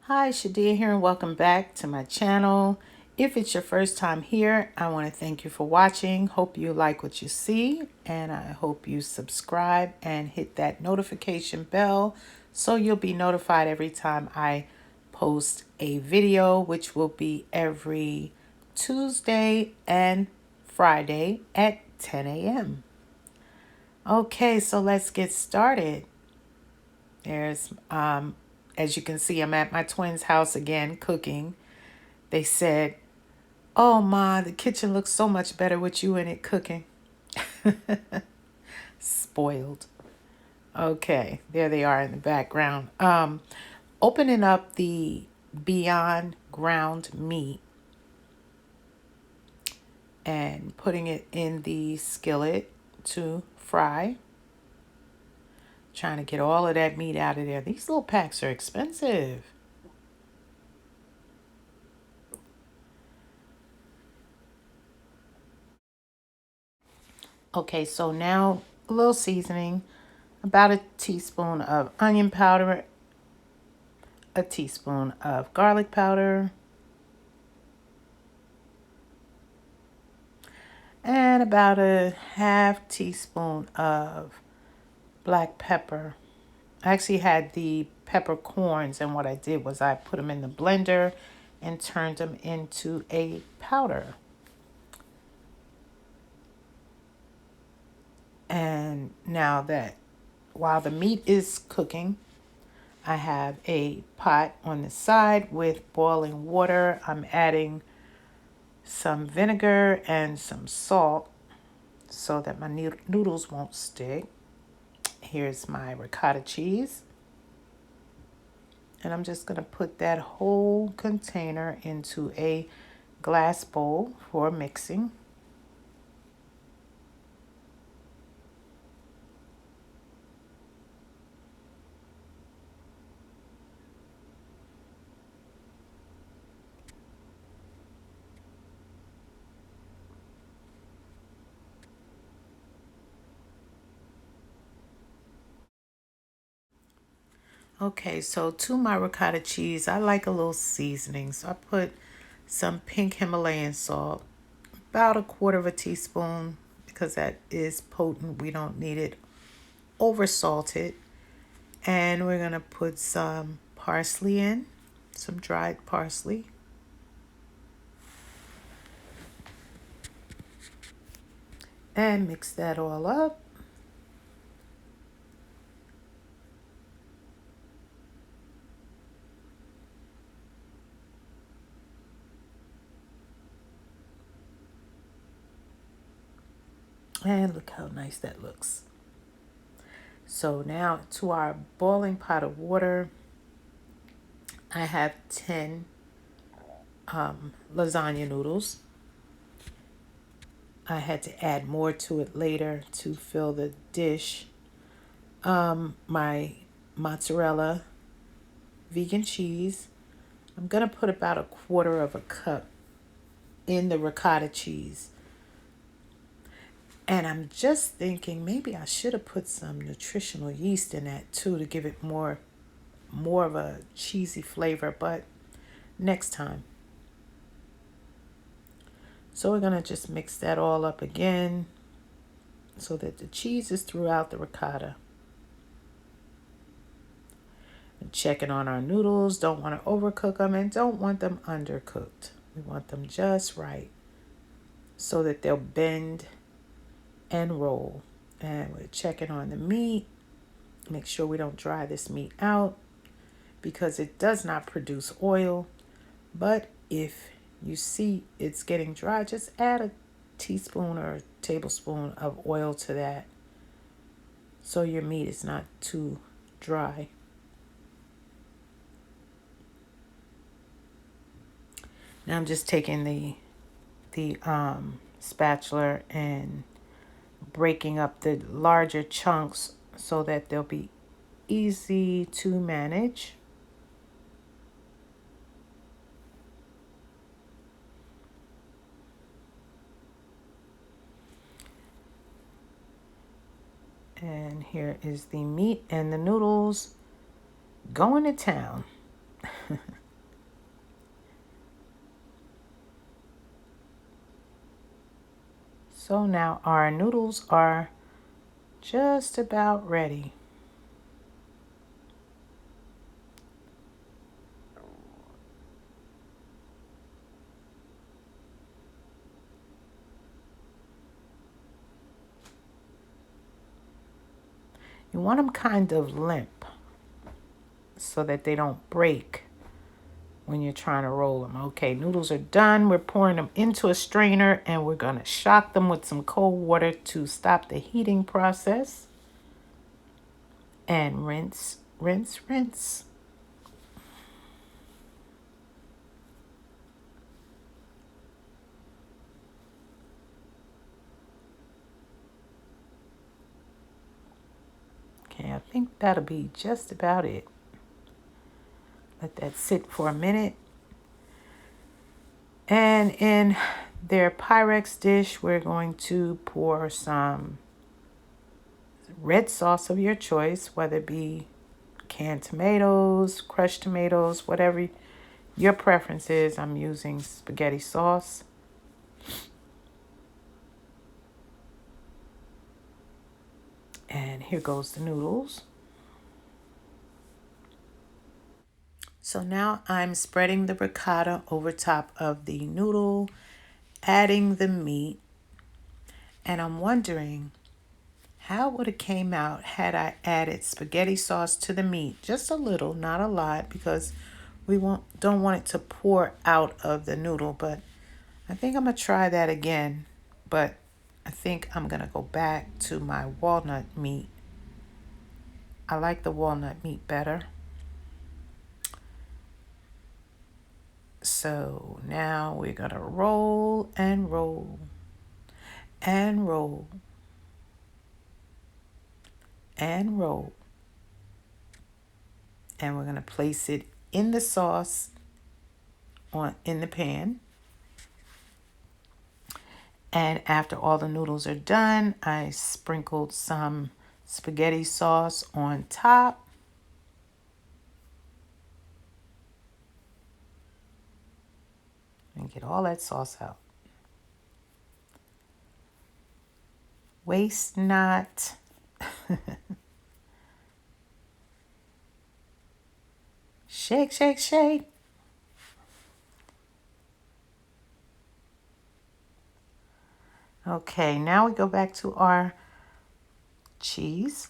Hi, Shadia here, and welcome back to my channel. If it's your first time here, I want to thank you for watching. Hope you like what you see, and I hope you subscribe and hit that notification bell so you'll be notified every time I post a video, which will be every Tuesday and Friday at 10 a.m. Okay, so let's get started. There's, as you can see, I'm at my twins' house again cooking. They said, "Oh, Ma, the kitchen looks so much better with you in it cooking." Spoiled. Okay, there they are in the background. Opening up the Beyond ground meat and putting it in the skillet to fry. Trying to get all of that meat out of there. These little packs are expensive. Okay, so now a little seasoning, about a teaspoon of onion powder, a teaspoon of garlic powder, and about a half teaspoon of black pepper. I actually had the peppercorns, and what I did was I put them in the blender and turned them into a powder. And now that while the meat is cooking, I have a pot on the side with boiling water. I'm adding some vinegar and some salt so that my noodles won't stick. Here's my ricotta cheese. And I'm just going to put that whole container into a glass bowl for mixing. Okay, so to my ricotta cheese, I like a little seasoning. So I put some pink Himalayan salt, about a quarter of a teaspoon, because that is potent. We don't need it over salted. And we're going to put some parsley in, some dried parsley. And mix that all up. And look how nice that looks. So now to our boiling pot of water, I have 10 lasagna noodles. I had to add more to it later to fill the dish. My mozzarella, vegan cheese. I'm going to put about a quarter of a cup in the ricotta cheese. And I'm just thinking maybe I should have put some nutritional yeast in that too to give it more of a cheesy flavor, but next time. So we're going to just mix that all up again so that the cheese is throughout the ricotta. And checking on our noodles, don't want to overcook them and don't want them undercooked. We want them just right so that they'll bend and roll. And we're checking on the meat. Make sure we don't dry this meat out because it does not produce oil. But if you see it's getting dry, just add a teaspoon or a tablespoon of oil to that so your meat is not too dry. Now I'm just taking the spatula and breaking up the larger chunks so that they'll be easy to manage. And here is the meat and the noodles going to town. So now our noodles are just about ready. You want them kind of limp so that they don't break when you're trying to roll them. Okay, noodles are done. We're pouring them into a strainer and we're going to shock them with some cold water to stop the heating process. And rinse, rinse, rinse. Okay, I think that'll be just about it. Let that sit for a minute. And in their Pyrex dish, we're going to pour some red sauce of your choice, whether it be canned tomatoes, crushed tomatoes, whatever your preference is. I'm using spaghetti sauce. And here goes the noodles. So now I'm spreading the ricotta over top of the noodle, adding the meat, and I'm wondering how would it came out had I added spaghetti sauce to the meat? Just a little, not a lot, because don't want it to pour out of the noodle, but I think I'm gonna try that again. But I think I'm gonna go back to my walnut meat. I like the walnut meat better. So now we're gonna roll and roll and roll and roll. And we're gonna place it in the sauce in the pan. And after all the noodles are done, I sprinkled some spaghetti sauce on top. And get all that sauce out. Waste not. Shake, shake, shake. Okay, now we go back to our cheese.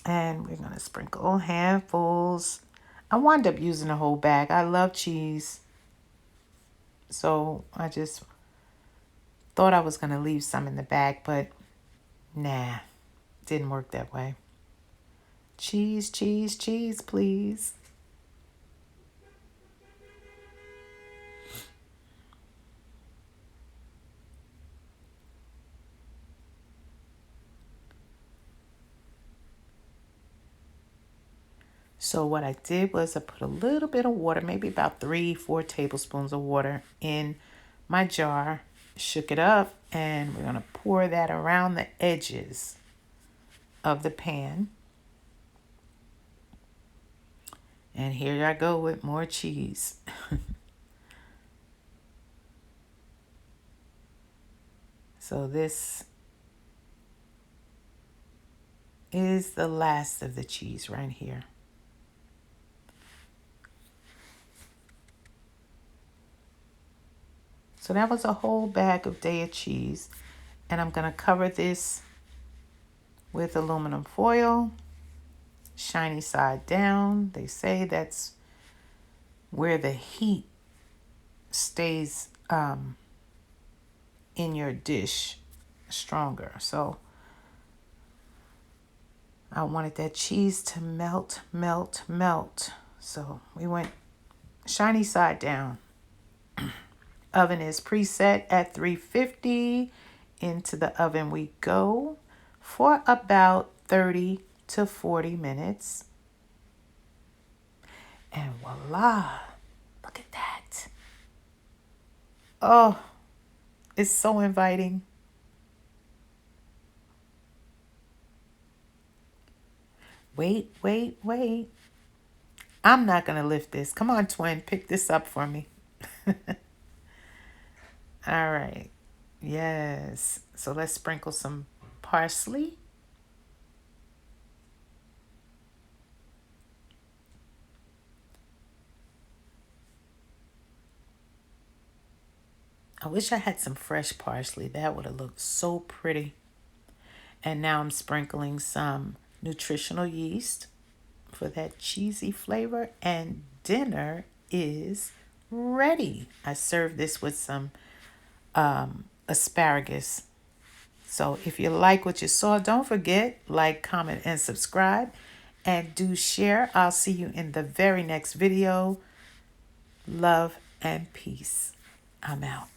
And we're going to sprinkle handfuls. I wound up using a whole bag. I love cheese. So I just thought I was going to leave some in the bag, but nah, didn't work that way. Cheese, cheese, cheese, please. So what I did was I put a little bit of water, maybe about 3-4 tablespoons of water in my jar, shook it up, and we're going to pour that around the edges of the pan. And here I go with more cheese. So this is the last of the cheese right here. So that was a whole bag of Daya cheese. And I'm going to cover this with aluminum foil, shiny side down. They say that's where the heat stays in your dish stronger. So I wanted that cheese to melt, melt, melt. So we went shiny side down. Oven is preset at 350. Into the oven we go for about 30 to 40 minutes. And voila, look at that. Oh, it's so inviting. Wait, wait, wait. I'm not going to lift this. Come on, twin, pick this up for me. All right. Yes. So let's sprinkle some parsley. I wish I had some fresh parsley. That would have looked so pretty. And now I'm sprinkling some nutritional yeast for that cheesy flavor. And dinner is ready. I served this with some asparagus. So if you like what you saw, don't forget, like, comment, and subscribe. And do share. I'll see you in the very next video. Love and peace. I'm out.